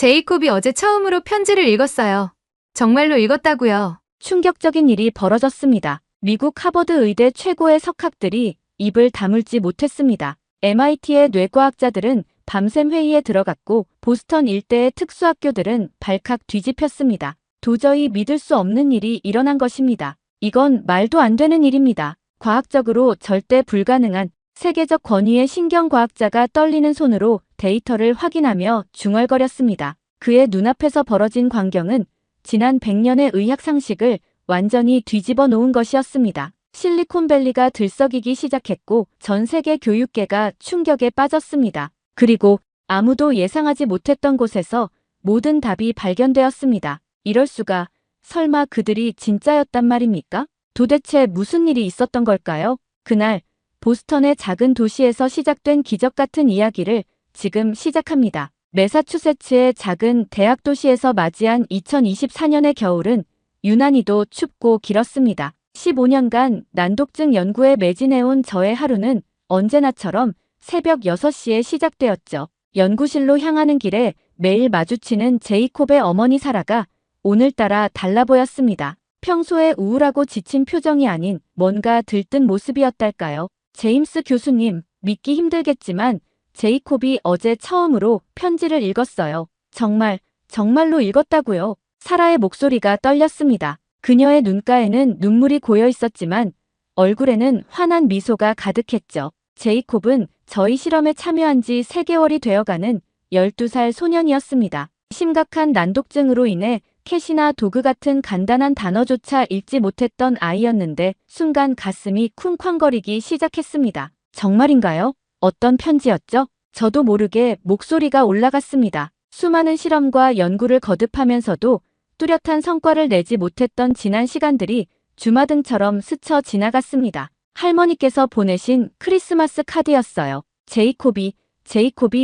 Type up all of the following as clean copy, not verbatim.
제이콥이 어제 처음으로 편지를 읽었어요. 정말로 읽었다고요. 충격적인 일이 벌어졌습니다. 미국 하버드 의대 최고의 석학들이 입을 다물지 못했습니다. MIT의 뇌과학자들은 밤샘 회의에 들어갔고 보스턴 일대의 특수학교들은 발칵 뒤집혔습니다. 도저히 믿을 수 없는 일이 일어난 것입니다. 이건 말도 안 되는 일입니다. 과학적으로 절대 불가능한 세계적 권위의 신경과학자가 떨리는 손으로 데이터를 확인하며 중얼거렸습니다. 그의 눈앞에서 벌어진 광경은 지난 100년의 의학 상식을 완전히 뒤집어 놓은 것이었습니다. 실리콘밸리가 들썩이기 시작했고 전 세계 교육계가 충격에 빠졌습니다. 그리고 아무도 예상하지 못했던 곳에서 모든 답이 발견되었습니다. 이럴 수가, 설마 그들이 진짜였단 말입니까? 도대체 무슨 일이 있었던 걸까요? 그날 보스턴의 작은 도시에서 시작된 기적 같은 이야기를 지금 시작합니다. 매사추세츠의 작은 대학 도시에서 맞이한 2024년의 겨울은 유난히도 춥고 길었습니다. 15년간 난독증 연구에 매진해온 저의 하루는 언제나처럼 새벽 6시에 시작되었죠. 연구실로 향하는 길에 매일 마주치는 제이콥의 어머니 사라가 오늘따라 달라 보였습니다. 평소에 우울하고 지친 표정이 아닌 뭔가 들뜬 모습이었달까요? 제임스 교수님, 믿기 힘들겠지만 제이콥이 어제 처음으로 편지를 읽었어요. 정말로 읽었다고요. 사라의 목소리가 떨렸습니다. 그녀의 눈가에는 눈물이 고여 있었지만 얼굴에는 환한 미소가 가득했죠. 제이콥은 저희 실험에 참여한 지 3개월이 되어가는 12살 소년이었습니다. 심각한 난독증으로 인해 캣이나 도그 같은 간단한 단어조차 읽지 못했던 아이였는데 순간 가슴이 쿵쾅거리기 시작했습니다. 정말인가요? 어떤 편지였죠? 저도 모르게 목소리가 올라갔습니다. 수많은 실험과 연구를 거듭하면서도 뚜렷한 성과를 내지 못했던 지난 시간들이 주마등처럼 스쳐 지나갔습니다. 할머니께서 보내신 크리스마스 카드였어요. 제이콥이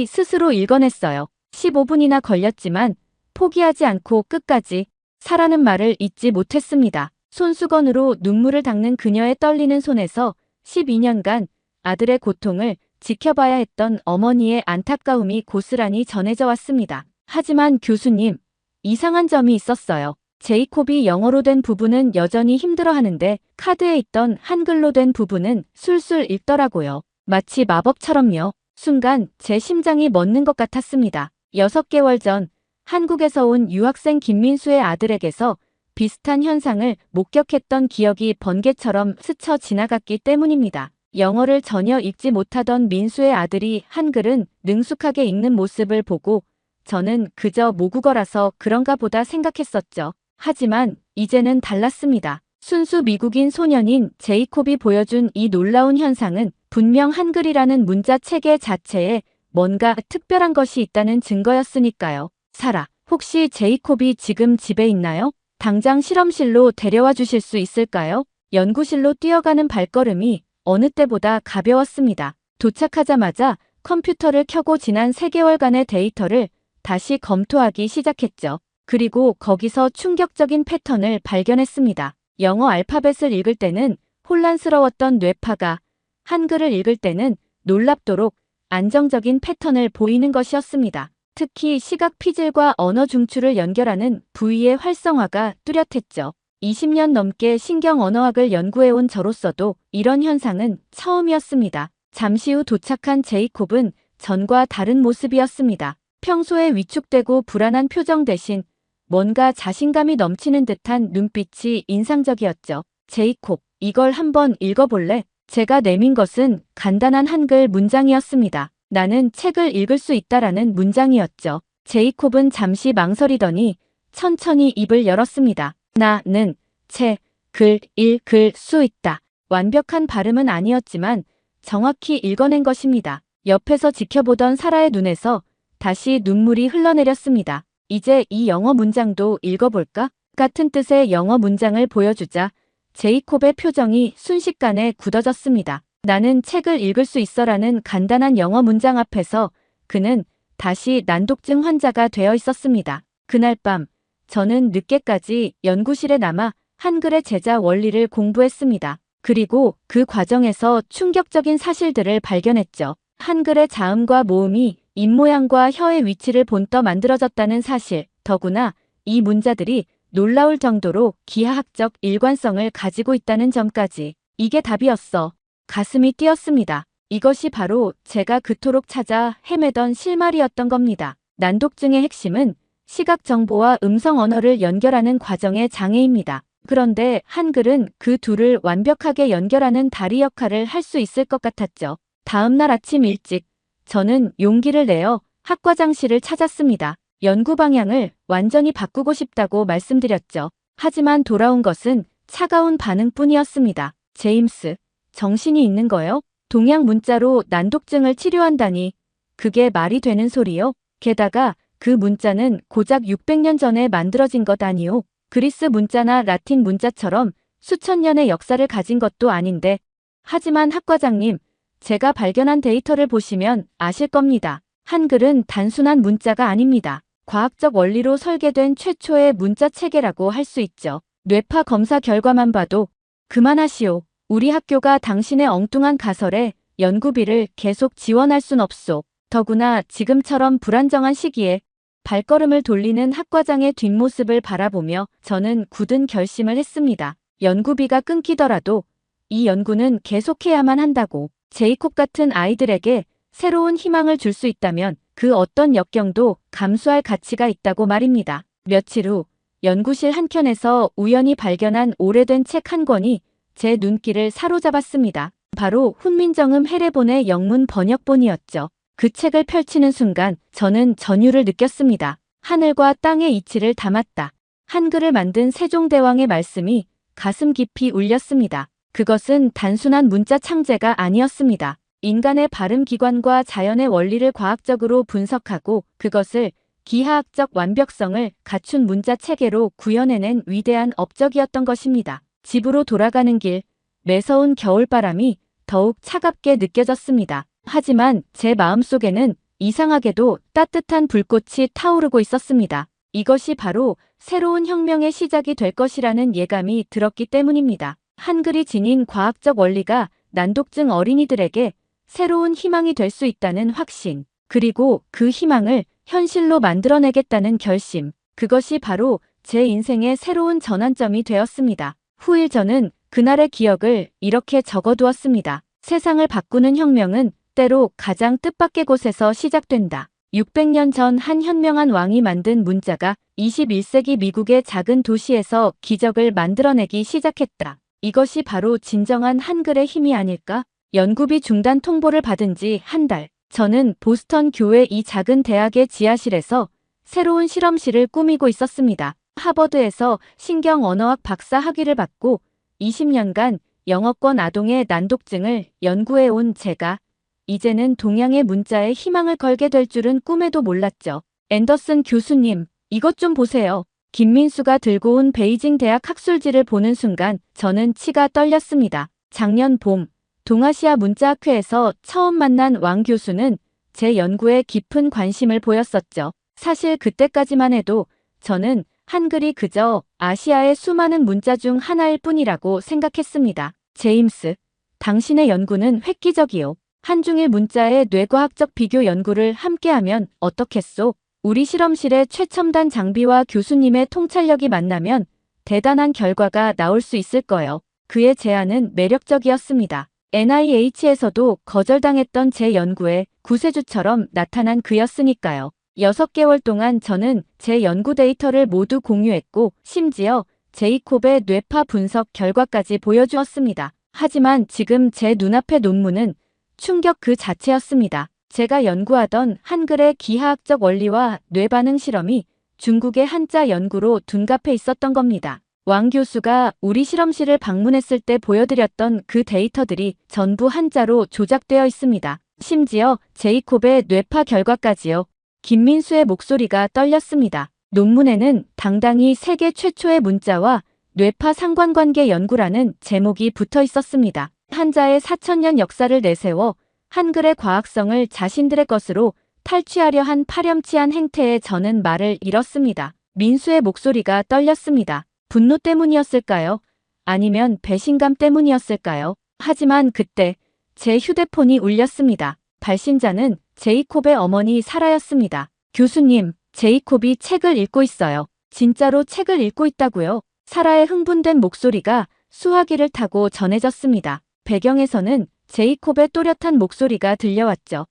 스스로 읽어냈어요. 15분이나 걸렸지만 포기하지 않고 끝까지 사라는 말을 잊지 못했습니다. 손수건으로 눈물을 닦는 그녀의 떨리는 손에서 12년간 아들의 고통을 지켜봐야 했던 어머니의 안타까움이 고스란히 전해져 왔습니다. 하지만 교수님, 이상한 점이 있었어요. 제이콥이 영어로 된 부분은 여전히 힘들어하는데 카드에 있던 한글로 된 부분은 술술 읽더라고요. 마치 마법처럼요. 순간 제 심장이 멎는 것 같았습니다. 6개월 전 한국에서 온 유학생 김민수의 아들에게서 비슷한 현상을 목격했던 기억이 번개처럼 스쳐 지나갔기 때문입니다. 영어를 전혀 읽지 못하던 민수의 아들이 한글은 능숙하게 읽는 모습을 보고 저는 그저 모국어라서 그런가 보다 생각했었죠. 하지만 이제는 달랐습니다. 순수 미국인 소년인 제이콥이 보여준 이 놀라운 현상은 분명 한글이라는 문자 체계 자체에 뭔가 특별한 것이 있다는 증거였으니까요. 사라, 혹시 제이콥이 지금 집에 있나요? 당장 실험실로 데려와 주실 수 있을까요? 연구실로 뛰어가는 발걸음이 어느 때보다 가벼웠습니다. 도착하자마자 컴퓨터를 켜고 지난 3개월간의 데이터를 다시 검토하기 시작했죠. 그리고 거기서 충격적인 패턴을 발견했습니다. 영어 알파벳을 읽을 때는 혼란스러웠던 뇌파가 한글을 읽을 때는 놀랍도록 안정적인 패턴을 보이는 것이었습니다. 특히 시각 피질과 언어 중추를 연결하는 부위의 활성화가 뚜렷했죠. 20년 넘게 신경 언어학을 연구해온 저로서도 이런 현상은 처음이었습니다. 잠시 후 도착한 제이콥은 전과 다른 모습이었습니다. 평소에 위축되고 불안한 표정 대신 뭔가 자신감이 넘치는 듯한 눈빛이 인상적이었죠. 제이콥, 이걸 한번 읽어볼래? 제가 내민 것은 간단한 한글 문장이었습니다. 나는 책을 읽을 수 있다라는 문장이었죠. 제이콥은 잠시 망설이더니 천천히 입을 열었습니다. 나는 책을 읽을 수 있다. 완벽한 발음은 아니었지만 정확히 읽어낸 것입니다. 옆에서 지켜보던 사라의 눈에서 다시 눈물이 흘러내렸습니다. 이제 이 영어 문장도 읽어볼까? 같은 뜻의 영어 문장을 보여주자 제이콥의 표정이 순식간에 굳어졌습니다. 나는 책을 읽을 수 있어라는 간단한 영어 문장 앞에서 그는 다시 난독증 환자가 되어 있었습니다. 그날 밤 저는 늦게까지 연구실에 남아 한글의 제자 원리를 공부했습니다. 그리고 그 과정에서 충격적인 사실들을 발견했죠. 한글의 자음과 모음이 입모양과 혀의 위치를 본떠 만들어졌다는 사실, 더구나 이 문자들이 놀라울 정도로 기하학적 일관성을 가지고 있다는 점까지. 이게 답이었어. 가슴이 뛰었습니다. 이것이 바로 제가 그토록 찾아 헤매던 실마리였던 겁니다. 난독증의 핵심은 시각 정보와 음성 언어를 연결하는 과정의 장애입니다. 그런데 한글은 그 둘을 완벽하게 연결하는 다리 역할을 할 수 있을 것 같았죠. 다음 날 아침 일찍 저는 용기를 내어 학과장실을 찾았습니다. 연구 방향을 완전히 바꾸고 싶다고 말씀드렸죠. 하지만 돌아온 것은 차가운 반응뿐이었습니다. 제임스, 정신이 있는 거요? 동양 문자로 난독증을 치료한다니 그게 말이 되는 소리요? 게다가 그 문자는 고작 600년 전에 만들어진 것 아니오. 그리스 문자나 라틴 문자처럼 수천 년의 역사를 가진 것도 아닌데. 하지만 학과장님, 제가 발견한 데이터를 보시면 아실 겁니다. 한글은 단순한 문자가 아닙니다. 과학적 원리로 설계된 최초의 문자 체계라고 할 수 있죠. 뇌파 검사 결과만 봐도 그만하시오. 우리 학교가 당신의 엉뚱한 가설에 연구비를 계속 지원할 순 없소. 더구나 지금처럼 불안정한 시기에 발걸음을 돌리는 학과장의 뒷모습을 바라보며 저는 굳은 결심을 했습니다. 연구비가 끊기더라도 이 연구는 계속해야만 한다고. 제이콥 같은 아이들에게 새로운 희망을 줄 수 있다면 그 어떤 역경도 감수할 가치가 있다고 말입니다. 며칠 후 연구실 한켠에서 우연히 발견한 오래된 책 한 권이 제 눈길을 사로잡았습니다. 바로 훈민정음 해례본의 영문 번역본이었죠. 그 책을 펼치는 순간 저는 전율을 느꼈습니다. 하늘과 땅의 이치를 담았다. 한글을 만든 세종대왕의 말씀이 가슴 깊이 울렸습니다. 그것은 단순한 문자 창제가 아니었습니다. 인간의 발음기관과 자연의 원리를 과학적으로 분석하고 그것을 기하학적 완벽성을 갖춘 문자 체계로 구현해낸 위대한 업적이었던 것입니다. 집으로 돌아가는 길, 매서운 겨울바람이 더욱 차갑게 느껴졌습니다. 하지만 제 마음속에는 이상하게도 따뜻한 불꽃이 타오르고 있었습니다. 이것이 바로 새로운 혁명의 시작이 될 것이라는 예감이 들었기 때문입니다. 한글이 지닌 과학적 원리가 난독증 어린이들에게 새로운 희망이 될 수 있다는 확신, 그리고 그 희망을 현실로 만들어내겠다는 결심, 그것이 바로 제 인생의 새로운 전환점이 되었습니다. 후일 저는 그날의 기억을 이렇게 적어두었습니다. 세상을 바꾸는 혁명은 때로 가장 뜻밖의 곳에서 시작된다. 600년 전 한 현명한 왕이 만든 문자가 21세기 미국의 작은 도시에서 기적을 만들어내기 시작했다. 이것이 바로 진정한 한글의 힘이 아닐까? 연구비 중단 통보를 받은 지 한 달. 저는 보스턴 교회 이 작은 대학의 지하실에서 새로운 실험실을 꾸미고 있었습니다. 하버드에서 신경언어학 박사 학위를 받고 20년간 영어권 아동의 난독증을 연구해온 제가 이제는 동양의 문자에 희망을 걸게 될 줄은 꿈에도 몰랐죠. 앤더슨 교수님, 이것 좀 보세요. 김민수가 들고 온 베이징 대학 학술지를 보는 순간 저는 치가 떨렸습니다. 작년 봄, 동아시아 문자학회에서 처음 만난 왕 교수는 제 연구에 깊은 관심을 보였었죠. 사실 그때까지만 해도 저는 한글이 그저 아시아의 수많은 문자 중 하나일 뿐이라고 생각했습니다. 제임스, 당신의 연구는 획기적이요. 한중일 문자의 뇌과학적 비교 연구를 함께하면 어떻겠소? 우리 실험실의 최첨단 장비와 교수님의 통찰력이 만나면 대단한 결과가 나올 수 있을 거요. 그의 제안은 매력적이었습니다. NIH에서도 거절당했던 제 연구에 구세주처럼 나타난 그였으니까요. 6개월 동안 저는 제 연구 데이터를 모두 공유했고 심지어 제이콥의 뇌파 분석 결과까지 보여주었습니다. 하지만 지금 제 눈앞의 논문은 충격 그 자체였습니다. 제가 연구하던 한글의 기하학적 원리와 뇌반응 실험이 중국의 한자 연구로 둔갑해 있었던 겁니다. 왕 교수가 우리 실험실을 방문했을 때 보여드렸던 그 데이터들이 전부 한자로 조작되어 있습니다. 심지어 제이콥의 뇌파 결과까지요. 김민수의 목소리가 떨렸습니다. 논문에는 당당히 세계 최초의 문자와 뇌파 상관관계 연구라는 제목이 붙어 있었습니다. 한자의 4000년 역사를 내세워 한글의 과학성을 자신들의 것으로 탈취하려 한 파렴치한 행태에 저는 말을 잃었습니다. 민수의 목소리가 떨렸습니다. 분노 때문이었을까요? 아니면 배신감 때문이었을까요? 하지만 그때 제 휴대폰이 울렸습니다. 발신자는 제이콥의 어머니 사라였습니다. 교수님, 제이콥이 책을 읽고 있어요. 진짜로 책을 읽고 있다고요? 사라의 흥분된 목소리가 수화기를 타고 전해졌습니다. 배경에서는 제이콥의 또렷한 목소리가 들려왔죠.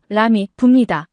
라미, 붑니다.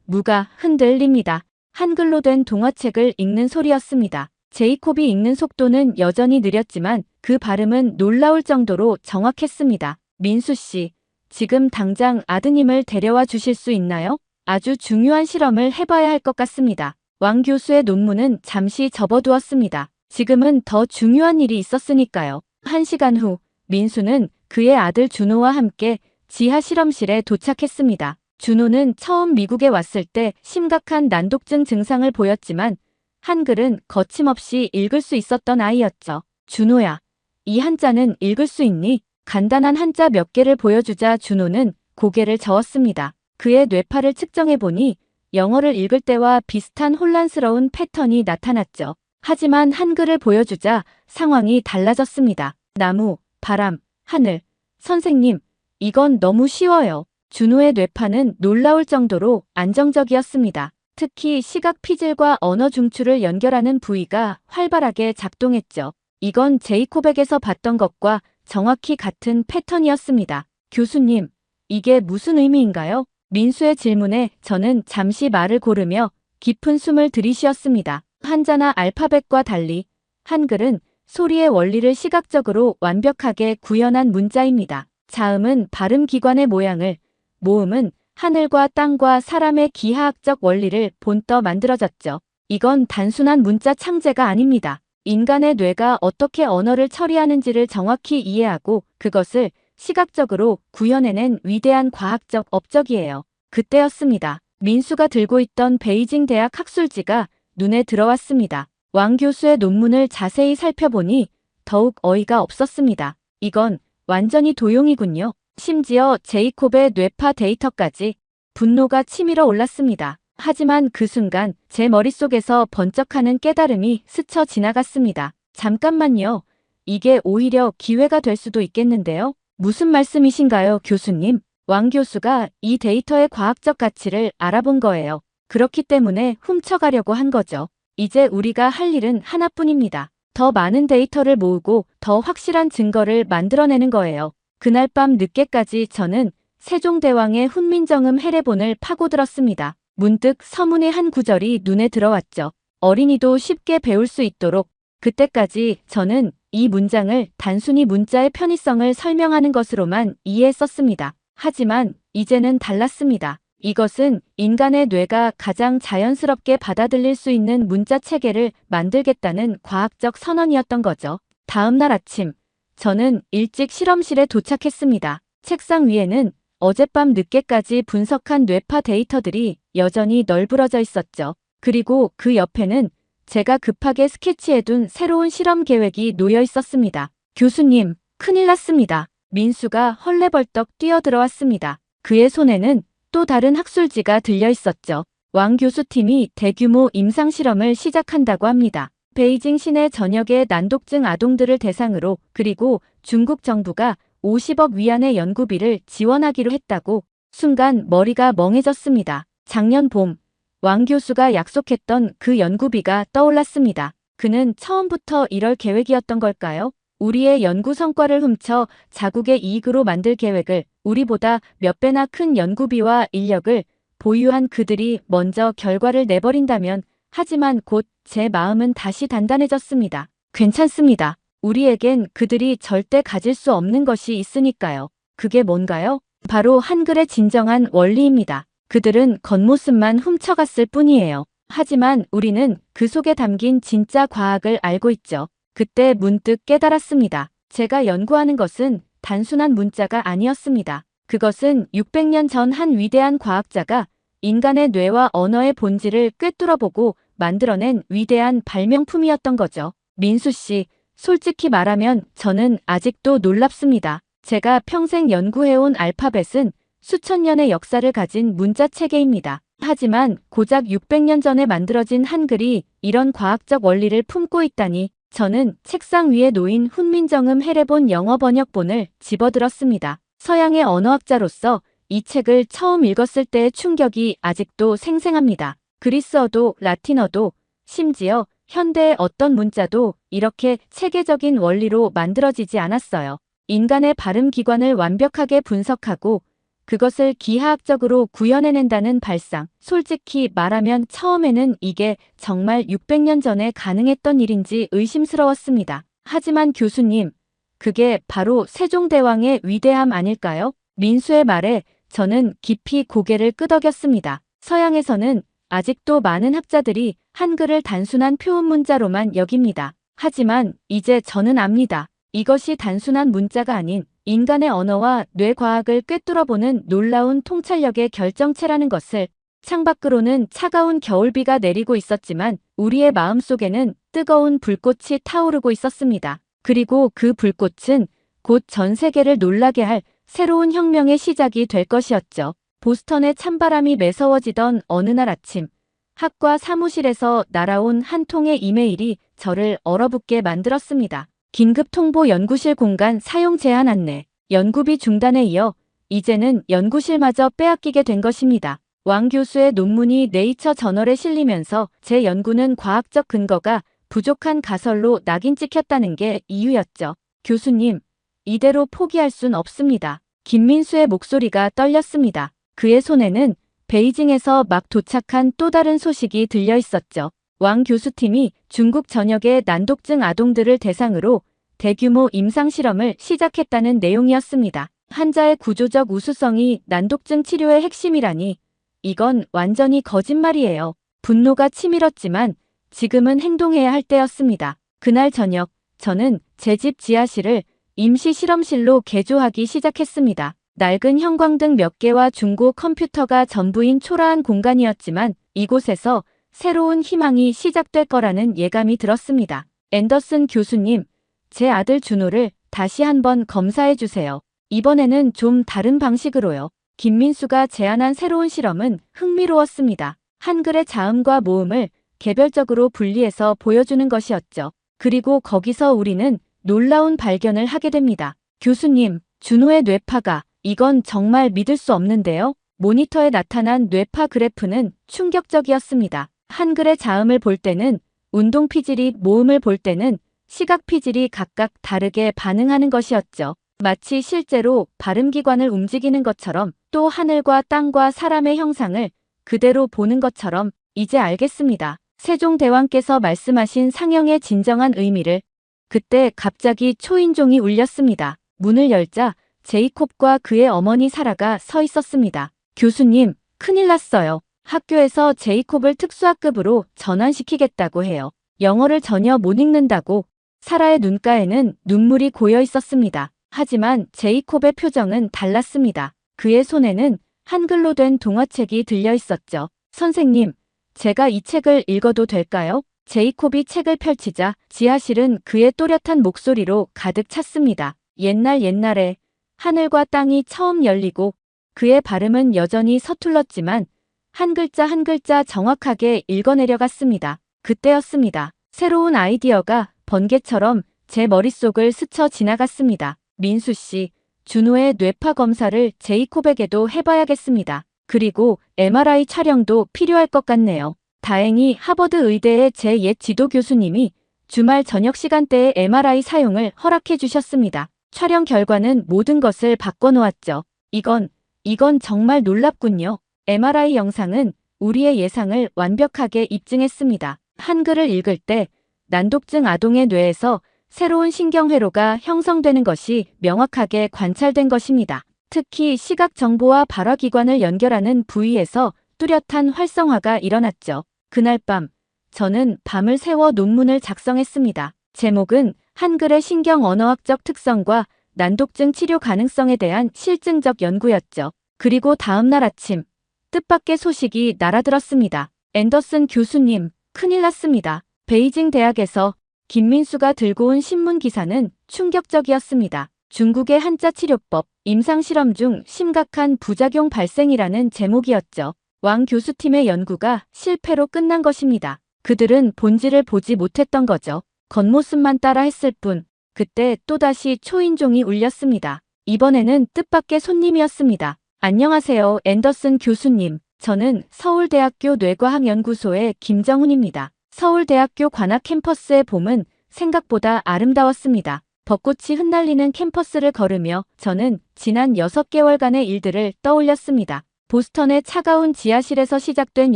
무가 흔들립니다. 한글로 된 동화책을 읽는 소리였습니다. 제이콥이 읽는 속도는 여전히 느렸지만 그 발음은 놀라울 정도로 정확했습니다. 민수 씨, 지금 당장 아드님을 데려와 주실 수 있나요? 아주 중요한 실험을 해봐야 할 것 같습니다. 왕 교수의 논문은 잠시 접어두었습니다. 지금은 더 중요한 일이 있었으니까요. 1시간 후, 민수는 그의 아들 준호와 함께 지하 실험실에 도착했습니다. 준호는 처음 미국에 왔을 때 심각한 난독증 증상을 보였지만 한글은 거침없이 읽을 수 있었던 아이였죠. 준호야, 이 한자는 읽을 수 있니? 간단한 한자 몇 개를 보여주자 준호는 고개를 저었습니다. 그의 뇌파를 측정해보니 영어를 읽을 때와 비슷한 혼란스러운 패턴이 나타났죠. 하지만 한글을 보여주자 상황이 달라졌습니다. 나무, 바람, 하늘. 선생님, 이건 너무 쉬워요. 준호의 뇌파는 놀라울 정도로 안정적이었습니다. 특히 시각 피질과 언어 중추를 연결하는 부위가 활발하게 작동했죠. 이건 제이콥에게서 봤던 것과 정확히 같은 패턴이었습니다. 교수님, 이게 무슨 의미인가요? 민수의 질문에 저는 잠시 말을 고르며 깊은 숨을 들이쉬었습니다. 한자나 알파벳과 달리 한글은 소리의 원리를 시각적으로 완벽하게 구현한 문자입니다. 자음은 발음 기관의 모양을, 모음은 하늘과 땅과 사람의 기하학적 원리를 본떠 만들어졌죠. 이건 단순한 문자 창제가 아닙니다. 인간의 뇌가 어떻게 언어를 처리하는지를 정확히 이해하고 그것을 시각적으로 구현해낸 위대한 과학적 업적이에요. 그때였습니다. 민수가 들고 있던 베이징 대학 학술지가 눈에 들어왔습니다. 왕 교수의 논문을 자세히 살펴보니 더욱 어이가 없었습니다. 이건 완전히 도용이군요. 심지어 제이콥의 뇌파 데이터까지. 분노가 치밀어 올랐습니다. 하지만 그 순간 제 머릿속에서 번쩍하는 깨달음이 스쳐 지나갔습니다. 잠깐만요. 이게 오히려 기회가 될 수도 있겠는데요? 무슨 말씀이신가요, 교수님? 왕 교수가 이 데이터의 과학적 가치를 알아본 거예요. 그렇기 때문에 훔쳐가려고 한 거죠. 이제 우리가 할 일은 하나뿐입니다. 더 많은 데이터를 모으고 더 확실한 증거를 만들어내는 거예요. 그날 밤 늦게까지 저는 세종대왕의 훈민정음 해례본을 파고들었습니다. 문득 서문의 한 구절이 눈에 들어왔죠. 어린이도 쉽게 배울 수 있도록. 그때까지 저는 이 문장을 단순히 문자의 편의성을 설명하는 것으로만 이해했었습니다. 하지만 이제는 달랐습니다. 이것은 인간의 뇌가 가장 자연스럽게 받아들일 수 있는 문자 체계를 만들겠다는 과학적 선언이었던 거죠. 다음 날 아침, 저는 일찍 실험실에 도착했습니다. 책상 위에는 어젯밤 늦게까지 분석한 뇌파 데이터들이 여전히 널브러져 있었죠. 그리고 그 옆에는 제가 급하게 스케치해둔 새로운 실험 계획이 놓여 있었습니다. 교수님, 큰일 났습니다. 민수가 헐레벌떡 뛰어들어왔습니다. 그의 손에는 또 다른 학술지가 들려 있었죠. 왕 교수팀이 대규모 임상실험을 시작한다고 합니다. 베이징 시내 전역의 난독증 아동들을 대상으로, 그리고 중국 정부가 50억 위안의 연구비를 지원하기로 했다고. 순간 머리가 멍해졌습니다. 작년 봄, 왕 교수가 약속했던 그 연구비가 떠올랐습니다. 그는 처음부터 이럴 계획이었던 걸까요? 우리의 연구 성과를 훔쳐 자국의 이익으로 만들 계획을, 우리보다 몇 배나 큰 연구비와 인력을 보유한 그들이 먼저 결과를 내버린다면. 하지만 곧 제 마음은 다시 단단해졌습니다. 괜찮습니다. 우리에겐 그들이 절대 가질 수 없는 것이 있으니까요. 그게 뭔가요? 바로 한글의 진정한 원리입니다. 그들은 겉모습만 훔쳐갔을 뿐이에요. 하지만 우리는 그 속에 담긴 진짜 과학을 알고 있죠. 그때 문득 깨달았습니다. 제가 연구하는 것은 단순한 문자가 아니었습니다. 그것은 600년 전 한 위대한 과학자가 인간의 뇌와 언어의 본질을 꿰뚫어보고 만들어낸 위대한 발명품이었던 거죠. 민수 씨, 솔직히 말하면 저는 아직도 놀랍습니다. 제가 평생 연구해온 알파벳은 수천 년의 역사를 가진 문자 체계입니다. 하지만 고작 600년 전에 만들어진 한글이 이런 과학적 원리를 품고 있다니. 저는 책상 위에 놓인 훈민정음 해례본 영어 번역본을 집어들었습니다. 서양의 언어학자로서 이 책을 처음 읽었을 때의 충격이 아직도 생생합니다. 그리스어도 라틴어도 심지어 현대의 어떤 문자도 이렇게 체계적인 원리로 만들어지지 않았어요. 인간의 발음 기관을 완벽하게 분석하고 그것을 기하학적으로 구현해낸다는 발상. 솔직히 말하면 처음에는 이게 정말 600년 전에 가능했던 일인지 의심스러웠습니다. 하지만 교수님, 그게 바로 세종대왕의 위대함 아닐까요? 민수의 말에 저는 깊이 고개를 끄덕였습니다. 서양에서는 아직도 많은 학자들이 한글을 단순한 표음 문자로만 여깁니다. 하지만 이제 저는 압니다. 이것이 단순한 문자가 아닌 인간의 언어와 뇌과학을 꿰뚫어보는 놀라운 통찰력의 결정체라는 것을. 창밖으로는 차가운 겨울비가 내리고 있었지만 우리의 마음속에는 뜨거운 불꽃이 타오르고 있었습니다. 그리고 그 불꽃은 곧 전 세계를 놀라게 할 새로운 혁명의 시작이 될 것이었죠. 보스턴의 찬바람이 매서워지던 어느 날 아침, 학과 사무실에서 날아온 한 통의 이메일이 저를 얼어붙게 만들었습니다. 긴급 통보 연구실 공간 사용 제한 안내. 연구비 중단에 이어 이제는 연구실마저 빼앗기게 된 것입니다. 왕 교수의 논문이 네이처 저널에 실리면서 제 연구는 과학적 근거가 부족한 가설로 낙인 찍혔다는 게 이유였죠. 교수님, 이대로 포기할 순 없습니다. 김민수의 목소리가 떨렸습니다. 그의 손에는 베이징에서 막 도착한 또 다른 소식이 들려 있었죠. 왕 교수팀이 중국 전역의 난독증 아동들을 대상으로 대규모 임상실험을 시작했다는 내용이었습니다. 환자의 구조적 우수성이 난독증 치료의 핵심이라니 이건 완전히 거짓말이에요. 분노가 치밀었지만 지금은 행동해야 할 때였습니다. 그날 저녁 저는 제 집 지하실을 임시 실험실로 개조하기 시작했습니다. 낡은 형광등 몇 개와 중고 컴퓨터가 전부인 초라한 공간이었지만 이곳에서 새로운 희망이 시작될 거라는 예감이 들었습니다. 앤더슨 교수님, 제 아들 준호를 다시 한번 검사해 주세요. 이번에는 좀 다른 방식으로요. 김민수가 제안한 새로운 실험은 흥미로웠습니다. 한글의 자음과 모음을 개별적으로 분리해서 보여주는 것이었죠. 그리고 거기서 우리는 놀라운 발견을 하게 됩니다. 교수님, 준호의 뇌파가, 이건 정말 믿을 수 없는데요. 모니터에 나타난 뇌파 그래프는 충격적이었습니다. 한글의 자음을 볼 때는 운동 피질이, 모음을 볼 때는 시각 피질이 각각 다르게 반응하는 것이었죠. 마치 실제로 발음기관을 움직이는 것처럼, 또 하늘과 땅과 사람의 형상을 그대로 보는 것처럼. 이제 알겠습니다. 세종대왕께서 말씀하신 상형의 진정한 의미를. 그때 갑자기 초인종이 울렸습니다. 문을 열자 제이콥과 그의 어머니 사라가 서 있었습니다. 교수님, 큰일 났어요. 학교에서 제이콥을 특수학급으로 전환시키겠다고 해요. 영어를 전혀 못 읽는다고. 사라의 눈가에는 눈물이 고여 있었습니다. 하지만 제이콥의 표정은 달랐습니다. 그의 손에는 한글로 된 동화책이 들려 있었죠. 선생님, 제가 이 책을 읽어도 될까요? 제이콥이 책을 펼치자 지하실은 그의 또렷한 목소리로 가득 찼습니다. 옛날에 하늘과 땅이 처음 열리고. 그의 발음은 여전히 서툴렀지만 한 글자 한 글자 정확하게 읽어내려갔습니다. 그때였습니다. 새로운 아이디어가 번개처럼 제 머릿속을 스쳐 지나갔습니다. 민수 씨, 준호의 뇌파 검사를 제이콥에게도 해봐야겠습니다. 그리고 MRI 촬영도 필요할 것 같네요. 다행히 하버드 의대의 제 옛 지도 교수님이 주말 저녁 시간대에 MRI 사용을 허락해 주셨습니다. 촬영 결과는 모든 것을 바꿔놓았죠. 이건 정말 놀랍군요. MRI 영상은 우리의 예상을 완벽하게 입증했습니다. 한글을 읽을 때 난독증 아동의 뇌에서 새로운 신경회로가 형성되는 것이 명확하게 관찰된 것입니다. 특히 시각 정보와 발화기관을 연결하는 부위에서 뚜렷한 활성화가 일어났죠. 그날 밤, 저는 밤을 새워 논문을 작성했습니다. 제목은 한글의 신경 언어학적 특성과 난독증 치료 가능성에 대한 실증적 연구였죠. 그리고 다음 날 아침, 뜻밖의 소식이 날아들었습니다. 앤더슨 교수님, 큰일 났습니다. 베이징 대학에서. 김민수가 들고 온 신문 기사는 충격적이었습니다. 중국의 한자 치료법, 임상실험 중 심각한 부작용 발생이라는 제목이었죠. 왕 교수팀의 연구가 실패로 끝난 것입니다. 그들은 본질을 보지 못했던 거죠. 겉모습만 따라 했을 뿐. 그때 또다시 초인종이 울렸습니다. 이번에는 뜻밖의 손님이었습니다. 안녕하세요, 앤더슨 교수님. 저는 서울대학교 뇌과학연구소의 김정훈입니다. 서울대학교 관악 캠퍼스의 봄은 생각보다 아름다웠습니다. 벚꽃이 흩날리는 캠퍼스를 걸으며 저는 지난 6개월간의 일들을 떠올렸습니다. 보스턴의 차가운 지하실에서 시작된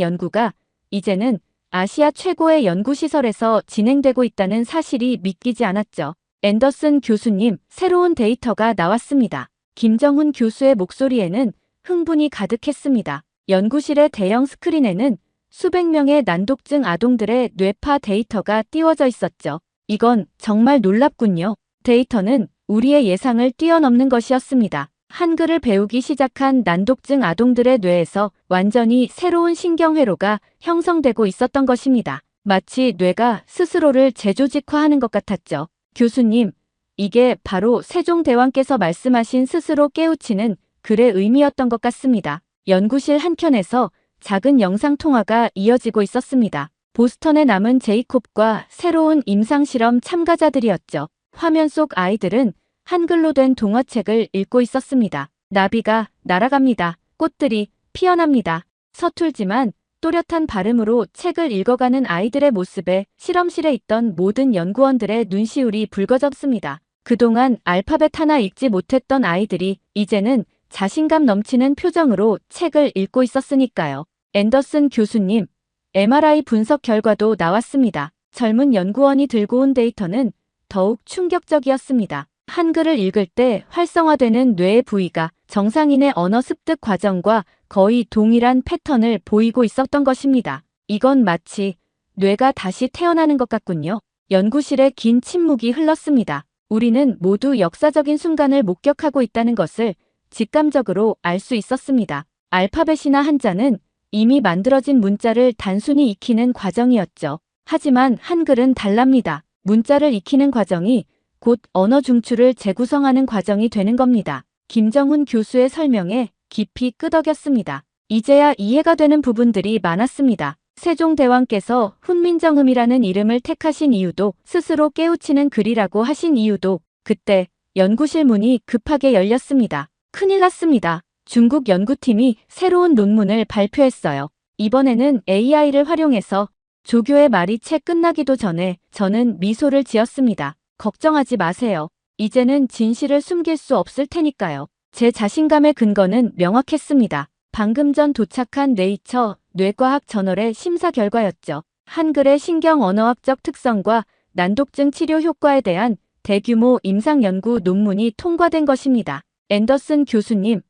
연구가 이제는 아시아 최고의 연구시설에서 진행되고 있다는 사실이 믿기지 않았죠. 앤더슨 교수님, 새로운 데이터가 나왔습니다. 김정훈 교수의 목소리에는 흥분이 가득했습니다. 연구실의 대형 스크린에는 수백 명의 난독증 아동들의 뇌파 데이터가 띄워져 있었죠. 이건 정말 놀랍군요. 데이터는 우리의 예상을 뛰어넘는 것이었습니다. 한글을 배우기 시작한 난독증 아동들의 뇌에서 완전히 새로운 신경회로가 형성되고 있었던 것입니다. 마치 뇌가 스스로를 재조직화하는 것 같았죠. 교수님, 이게 바로 세종대왕께서 말씀하신 스스로 깨우치는 글의 의미였던 것 같습니다. 연구실 한켠에서 작은 영상통화가 이어지고 있었습니다. 보스턴에 남은 제이콥과 새로운 임상실험 참가자들이었죠. 화면 속 아이들은 한글로 된 동화책을 읽고 있었습니다. 나비가 날아갑니다. 꽃들이 피어납니다. 서툴지만 또렷한 발음으로 책을 읽어가는 아이들의 모습에 실험실에 있던 모든 연구원들의 눈시울이 붉어졌습니다. 그동안 알파벳 하나 읽지 못했던 아이들이 이제는 자신감 넘치는 표정으로 책을 읽고 있었으니까요. 앤더슨 교수님, MRI 분석 결과도 나왔습니다. 젊은 연구원이 들고 온 데이터는 더욱 충격적이었습니다. 한글을 읽을 때 활성화되는 뇌의 부위가 정상인의 언어 습득 과정과 거의 동일한 패턴을 보이고 있었던 것입니다. 이건 마치 뇌가 다시 태어나는 것 같군요. 연구실에 긴 침묵이 흘렀습니다. 우리는 모두 역사적인 순간을 목격하고 있다는 것을 직감적으로 알 수 있었습니다. 알파벳이나 한자는 이미 만들어진 문자를 단순히 익히는 과정이었죠. 하지만 한글은 달랍니다. 문자를 익히는 과정이 곧 언어 중추를 재구성하는 과정이 되는 겁니다. 김정훈 교수의 설명에 깊이 끄덕였습니다. 이제야 이해가 되는 부분들이 많았습니다. 세종대왕께서 훈민정음이라는 이름을 택하신 이유도, 스스로 깨우치는 글이라고 하신 이유도, 그때 연구실 문이 급하게 열렸습니다. 큰일 났습니다. 중국 연구팀이 새로운 논문을 발표했어요. 이번에는 AI를 활용해서 조교의 말이 채 끝나기도 전에 저는 미소를 지었습니다. 걱정하지 마세요. 이제는 진실을 숨길 수 없을 테니까요. 제 자신감의 근거는 명확했습니다. 방금 전 도착한 네이처 뇌과학 저널의 심사 결과였죠. 한글의 신경 언어학적 특성과 난독증 치료 효과에 대한 대규모 임상 연구 논문이 통과된 것입니다. 앤더슨 교수님,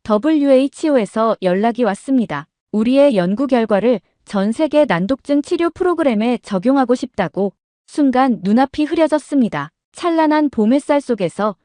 WHO에서 연락이 왔습니다. 우리의 연구 결과를 전 세계 난독증 치료 프로그램에 적용하고 싶다고. 순간 눈앞이 흐려졌습니다. 찬란한 봄 햇살 속에서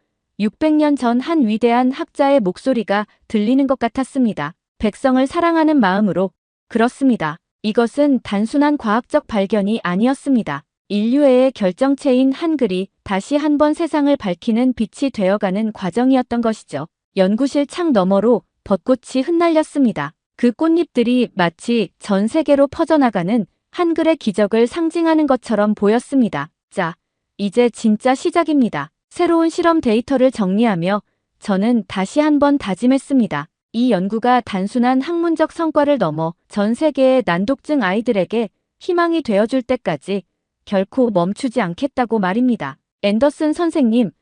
600년 전 한 위대한 학자의 목소리가 들리는 것 같았습니다. 백성을 사랑하는 마음으로. 그렇습니다. 이것은 단순한 과학적 발견이 아니었습니다. 인류애의 결정체인 한글이 다시 한번 세상을 밝히는 빛이 되어가는 과정이었던 것이죠. 연구실 창 너머로 벚꽃이 흩날렸습니다. 그 꽃잎들이 마치 전 세계로 퍼져나가는 한글의 기적을 상징하는 것처럼 보였습니다. 자, 이제 진짜 시작입니다. 새로운 실험 데이터를 정리하며 저는 다시 한번 다짐했습니다. 이 연구가 단순한 학문적 성과를 넘어 전 세계의 난독증 아이들에게 희망이 되어줄 때까지 결코 멈추지 않겠다고 말입니다. 앤더슨 선생님,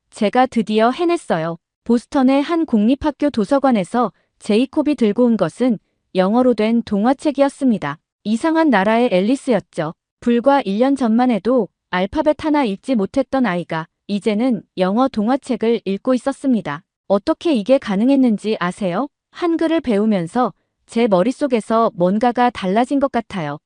제가 드디어 해냈어요. 보스턴의 한 공립학교 도서관에서 제이콥이 들고 온 것은 영어로 된 동화책이었습니다. 이상한 나라의 앨리스였죠. 불과 1년 전만 해도 알파벳 하나 읽지 못했던 아이가 이제는 영어 동화책을 읽고 있었습니다. 어떻게 이게 가능했는지 아세요? 한글을 배우면서 제 머릿속에서 뭔가가 달라진 것 같아요.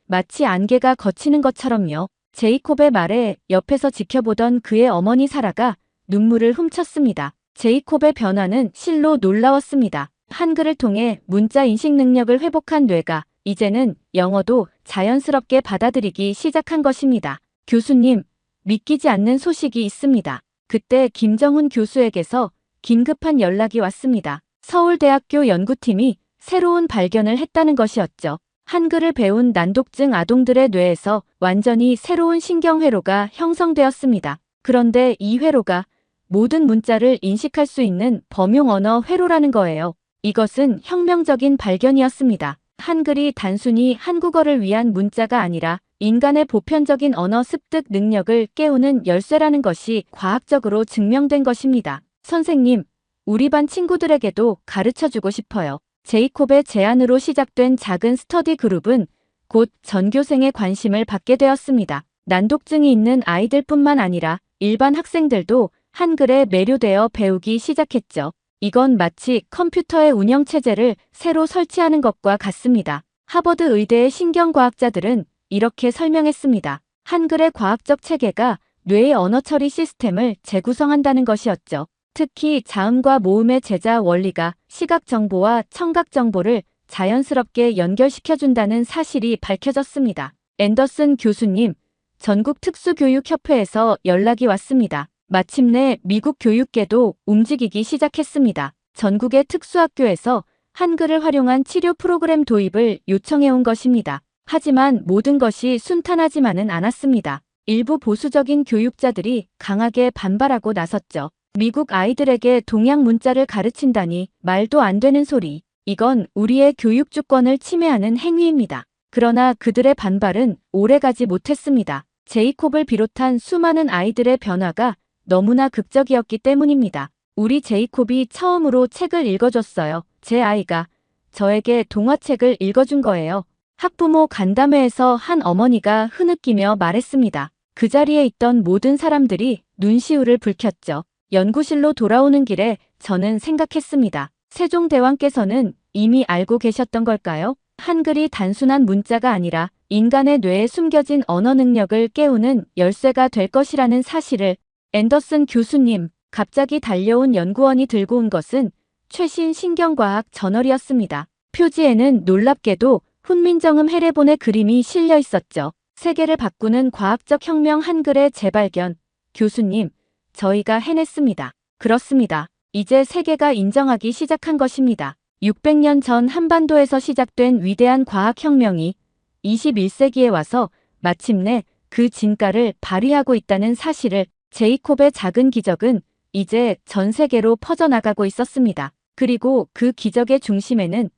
마치 안개가 걷히는 것처럼요. 제이콥의 말에 옆에서 지켜보던 그의 어머니 사라가 눈물을 훔쳤습니다. 제이콥의 변화는 실로 놀라웠습니다. 한글을 통해 문자 인식 능력을 회복한 뇌가 이제는 영어도 자연스럽게 받아들이기 시작한 것입니다. 교수님, 믿기지 않는 소식이 있습니다. 그때 김정훈 교수에게서 긴급한 연락이 왔습니다. 서울대학교 연구팀이 새로운 발견을 했다는 것이었죠. 한글을 배운 난독증 아동들의 뇌에서 완전히 새로운 신경회로가 형성되었습니다. 그런데 이 회로가 모든 문자를 인식할 수 있는 범용 언어 회로라는 거예요. 이것은 혁명적인 발견이었습니다. 한글이 단순히 한국어를 위한 문자가 아니라 인간의 보편적인 언어 습득 능력을 깨우는 열쇠라는 것이 과학적으로 증명된 것입니다. 선생님, 우리 반 친구들에게도 가르쳐주고 싶어요. 제이콥의 제안으로 시작된 작은 스터디 그룹은 곧 전교생의 관심을 받게 되었습니다. 난독증이 있는 아이들뿐만 아니라 일반 학생들도 한글에 매료되어 배우기 시작했죠. 이건 마치 컴퓨터의 운영체제를 새로 설치하는 것과 같습니다. 하버드 의대의 신경과학자들은 이렇게 설명했습니다. 한글의 과학적 체계가 뇌의 언어 처리 시스템을 재구성한다는 것이었죠. 특히 자음과 모음의 제자 원리가 시각 정보와 청각 정보를 자연스럽게 연결시켜준다는 사실이 밝혀졌습니다. 앤더슨 교수님, 전국 특수교육협회에서 연락이 왔습니다. 마침내 미국 교육계도 움직이기 시작했습니다. 전국의 특수학교에서 한글을 활용한 치료 프로그램 도입을 요청해온 것입니다. 하지만 모든 것이 순탄하지만은 않았습니다. 일부 보수적인 교육자들이 강하게 반발하고 나섰죠. 미국 아이들에게 동양 문자를 가르친다니 말도 안 되는 소리. 이건 우리의 교육 주권을 침해하는 행위입니다. 그러나 그들의 반발은 오래가지 못했습니다. 제이콥을 비롯한 수많은 아이들의 변화가 너무나 극적이었기 때문입니다. 우리 제이콥이 처음으로 책을 읽어줬어요. 제 아이가 저에게 동화책을 읽어준 거예요. 학부모 간담회에서 한 어머니가 흐느끼며 말했습니다. 그 자리에 있던 모든 사람들이 눈시울을 붉혔죠. 연구실로 돌아오는 길에 저는 생각했습니다. 세종대왕께서는 이미 알고 계셨던 걸까요? 한글이 단순한 문자가 아니라 인간의 뇌에 숨겨진 언어 능력을 깨우는 열쇠가 될 것이라는 사실을. 앤더슨 교수님, 갑자기 달려온 연구원이 들고 온 것은 최신 신경과학 저널이었습니다. 표지에는 놀랍게도 훈민정음 해례본의 그림이 실려 있었죠. 세계를 바꾸는 과학적 혁명 한글의 재발견. 교수님, 저희가 해냈습니다. 그렇습니다. 이제 세계가 인정하기 시작한 것입니다. 600년 전 한반도에서 시작된 위대한 과학혁명이 21세기에 와서 마침내 그 진가를 발휘하고 있다는 사실을. 제이콥의 작은 기적은 이제 전 세계로 퍼져나가고 있었습니다. 그리고 그 기적의 중심에는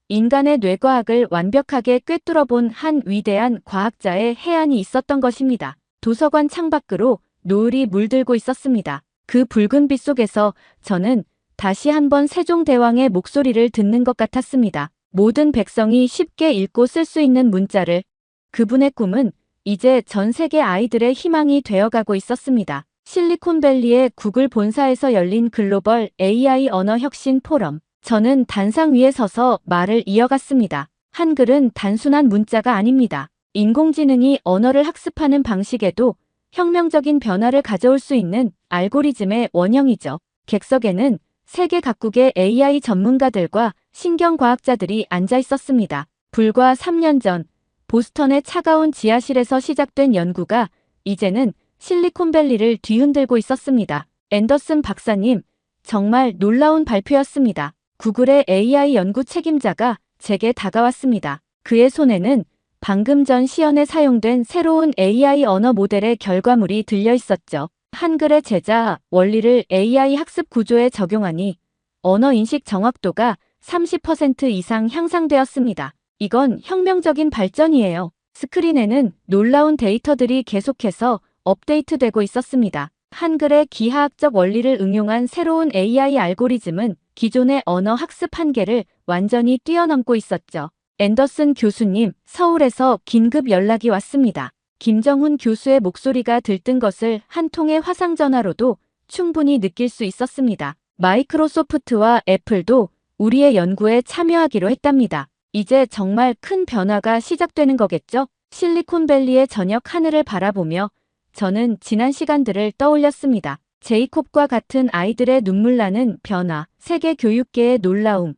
인간의 뇌과학을 완벽하게 꿰뚫어본 한 위대한 과학자의 해안이 있었던 것입니다. 도서관 창밖으로 노을이 물들고 있었습니다. 그 붉은 빛 속에서 저는 다시 한번 세종대왕의 목소리를 듣는 것 같았습니다. 모든 백성이 쉽게 읽고 쓸 수 있는 문자를. 그분의 꿈은 이제 전 세계 아이들의 희망이 되어가고 있었습니다. 실리콘밸리의 구글 본사에서 열린 글로벌 AI 언어 혁신 포럼. 저는 단상 위에 서서 말을 이어갔습니다. 한글은 단순한 문자가 아닙니다. 인공지능이 언어를 학습하는 방식에도 혁명적인 변화를 가져올 수 있는 알고리즘의 원형이죠. 객석에는 세계 각국의 AI 전문가들과 신경과학자들이 앉아 있었습니다. 불과 3년 전 보스턴의 차가운 지하실에서 시작된 연구가 이제는 실리콘밸리를 뒤흔들고 있었습니다. 앤더슨 박사님, 정말 놀라운 발표였습니다. 구글의 AI 연구 책임자가 제게 다가왔습니다. 그의 손에는 방금 전 시연에 사용된 새로운 AI 언어 모델의 결과물이 들려 있었죠. 한글의 제자 원리를 AI 학습 구조에 적용하니 언어 인식 정확도가 30% 이상 향상되었습니다. 이건 혁명적인 발전이에요. 스크린에는 놀라운 데이터들이 계속해서 업데이트되고 있었습니다. 한글의 기하학적 원리를 응용한 새로운 AI 알고리즘은 기존의 언어 학습 한계를 완전히 뛰어넘고 있었죠. 앤더슨 교수님, 서울에서 긴급 연락이 왔습니다. 김정훈 교수의 목소리가 들뜬 것을 한 통의 화상전화로도 충분히 느낄 수 있었습니다. 마이크로소프트와 애플도 우리의 연구에 참여하기로 했답니다. 이제 정말 큰 변화가 시작되는 거겠죠? 실리콘밸리의 저녁 하늘을 바라보며 저는 지난 시간들을 떠올렸습니다. 제이콥과 같은 아이들의 눈물 나는 변화, 세계 교육계의 놀라움,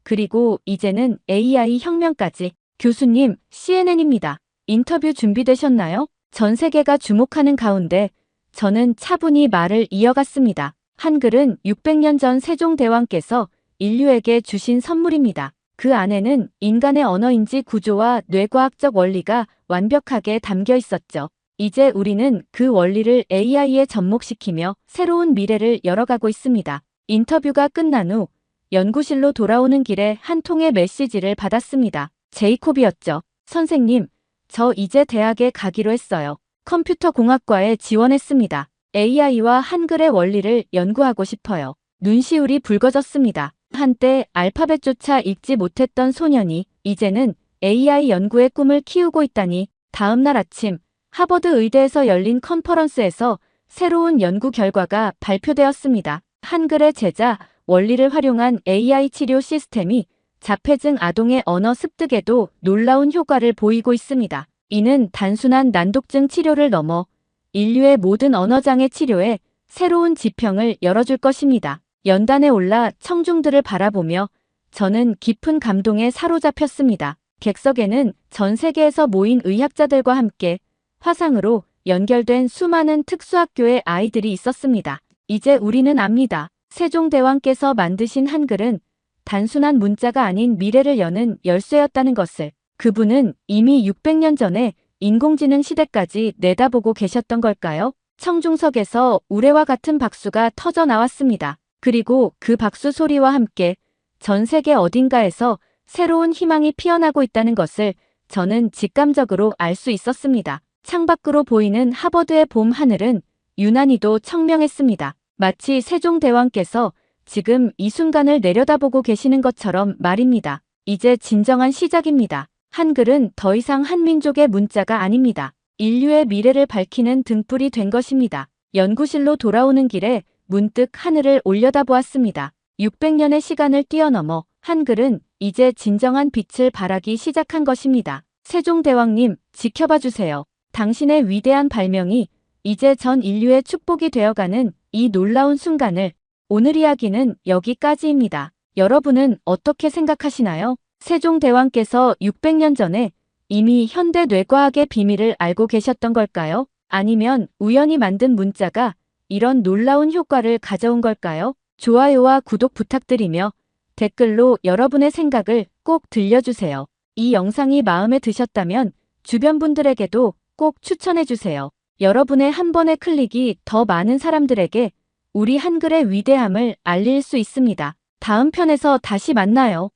그리고 이제는 AI 혁명까지. 교수님, CNN입니다. 인터뷰 준비되셨나요? 전 세계가 주목하는 가운데 저는 차분히 말을 이어갔습니다. 한글은 600년 전 세종대왕께서 인류에게 주신 선물입니다. 그 안에는 인간의 언어인지 구조와 뇌과학적 원리가 완벽하게 담겨 있었죠. 이제 우리는 그 원리를 AI에 접목시키며 새로운 미래를 열어가고 있습니다. 인터뷰가 끝난 후 연구실로 돌아오는 길에 한 통의 메시지를 받았습니다. 제이콥이었죠. 선생님, 저 이제 대학에 가기로 했어요. 컴퓨터 공학과에 지원했습니다. AI와 한글의 원리를 연구하고 싶어요. 눈시울이 붉어졌습니다. 한때 알파벳조차 읽지 못했던 소년이 이제는 AI 연구의 꿈을 키우고 있다니. 다음 날 아침 하버드 의대에서 열린 컨퍼런스에서 새로운 연구 결과가 발표되었습니다. 한글의 제자, 원리를 활용한 AI 치료 시스템이 자폐증 아동의 언어 습득에도 놀라운 효과를 보이고 있습니다. 이는 단순한 난독증 치료를 넘어 인류의 모든 언어장애 치료에 새로운 지평을 열어줄 것입니다. 연단에 올라 청중들을 바라보며 저는 깊은 감동에 사로잡혔습니다. 객석에는 전 세계에서 모인 의학자들과 함께 화상으로 연결된 수많은 특수학교의 아이들이 있었습니다. 이제 우리는 압니다. 세종대왕께서 만드신 한글은 단순한 문자가 아닌 미래를 여는 열쇠였다는 것을. 그분은 이미 600년 전에 인공지능 시대까지 내다보고 계셨던 걸까요? 청중석에서 우레와 같은 박수가 터져 나왔습니다. 그리고 그 박수 소리와 함께 전 세계 어딘가에서 새로운 희망이 피어나고 있다는 것을 저는 직감적으로 알 수 있었습니다. 창밖으로 보이는 하버드의 봄 하늘은 유난히도 청명했습니다. 마치 세종대왕께서 지금 이 순간을 내려다보고 계시는 것처럼 말입니다. 이제 진정한 시작입니다. 한글은 더 이상 한 민족의 문자가 아닙니다. 인류의 미래를 밝히는 등불이 된 것입니다. 연구실로 돌아오는 길에 문득 하늘을 올려다보았습니다. 600년의 시간을 뛰어넘어 한글은 이제 진정한 빛을 발하기 시작한 것입니다. 세종대왕님, 지켜봐 주세요. 당신의 위대한 발명이 이제 전 인류의 축복이 되어가는 이 놀라운 순간을. 오늘 이야기는 여기까지입니다. 여러분은 어떻게 생각하시나요? 세종대왕께서 600년 전에 이미 현대 뇌과학의 비밀을 알고 계셨던 걸까요? 아니면 우연히 만든 문자가 이런 놀라운 효과를 가져온 걸까요? 좋아요와 구독 부탁드리며 댓글로 여러분의 생각을 꼭 들려주세요. 이 영상이 마음에 드셨다면 주변 분들에게도 꼭 추천해주세요. 여러분의 한 번의 클릭이 더 많은 사람들에게 우리 한글의 위대함을 알릴 수 있습니다. 다음 편에서 다시 만나요.